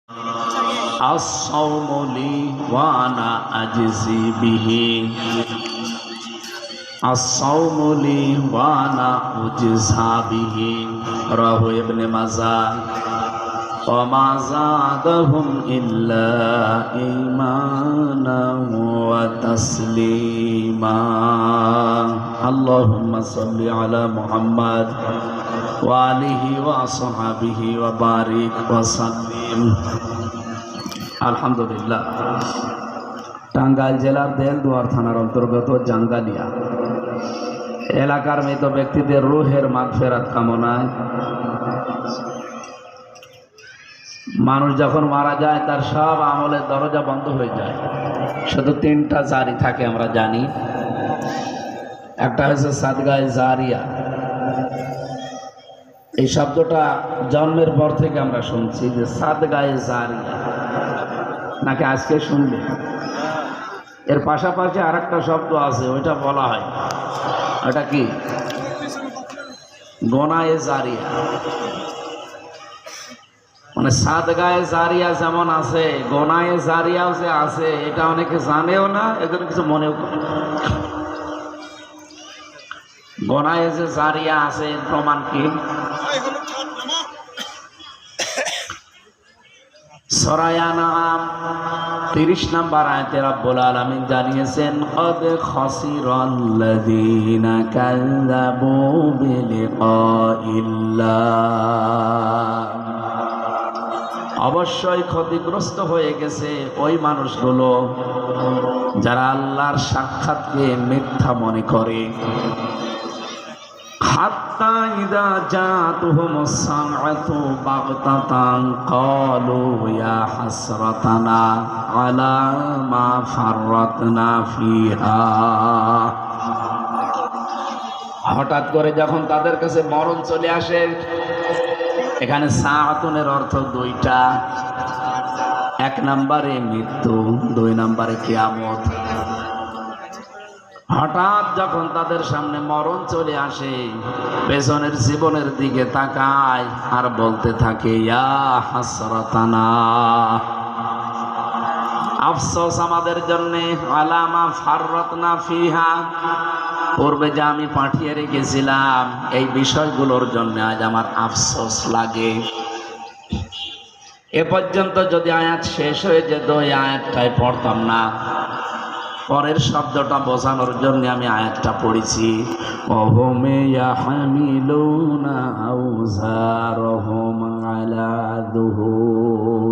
الصوم لي وأنا أجزي به الصوم لي وأنا أجزى به رواه ابن ماجه وما زادهم إلا إيمانا وتسليما اللهم صل على محمد وآله وصحبه وبارك وسلم আলহামদুলিল্লাহ। টাঙ্গাইল জেলার দেলদুয়ার থানার অন্তর্গত জাঙ্গালিয়া এলাকার মৃত ব্যক্তিদের রূহের মাগফিরাত কামনায় মানুষ যখন মারা যায় তার সব আমলের দরজা বন্ধ হয়ে যায়, শুধু তিনটা জারি থাকে আমরা জানি। একটা হচ্ছে সাদগায়ে জারিয়া। এই শব্দটা জন্মের পর থেকে আমরা শুনছি যে সাদগায়ে জারিয়া, নাকি আজকে শুনবে? এর পাশাপাশি আর একটা শব্দ আছে, ওইটা বলা হয়, ওটা কি? গোনায়ে জারিয়া। মানে সাদগায়ে জারিয়া যেমন আছে, গোনায়ে জারিয়াও যে আছে, এটা অনেকে জানেও না, এদের কিছু মনেও করে। গোনায়ে যে জারিয়া আছে এর প্রমাণ কি? সূরা আনআম 30 নম্বর আয়াতে রব্বুল আলামিন জানিয়েছেন, কদ খাসিরাল্লাযীনা কাযযাবু বিলিকাইল্লাহ, অবশ্যই ক্ষতিগ্রস্ত হয়ে গেছে ওই মানুষগুলো যারা আল্লাহর সাক্ষাৎকে মিথ্যা মনে করে। হাত্তা ইযা জাতুহুমুস সাআতু বাগতাতান ক্বালু ইয়া হাসরাতানা আলা মা ফাররাতনা ফিহা, হঠাৎ করে যখন তাদের কাছে মরণ চলে আসে। এখানে সাআতুনের অর্থ দুইটা, এক নম্বরে মৃত্যু, দুই নম্বরে কিয়ামত। হঠাৎ যখন তাদের সামনে মরণ চলে আসে, পেছনের জীবনের দিকে তাকায় আর বলতে থাকে, ইয়া হাসরাতানা, আফসোস আমাদের জন্যে, আলা মা ফাররাতনা ফিহা, পূর্বে যে আমি পাঠিয়ে রেখেছিলাম এই বিষয়গুলোর জন্য আজ আমার আফসোস লাগে। এ পর্যন্ত যদি আয়াত শেষ হয়ে যেত, এই আয়াতটাই পড়তাম না। পরের শব্দটা বোঝানোর জন্য আমি আয়াতটা পড়েছি। ওহুম ইয়াহমিলুনা আওজারহুম আলা যুহুর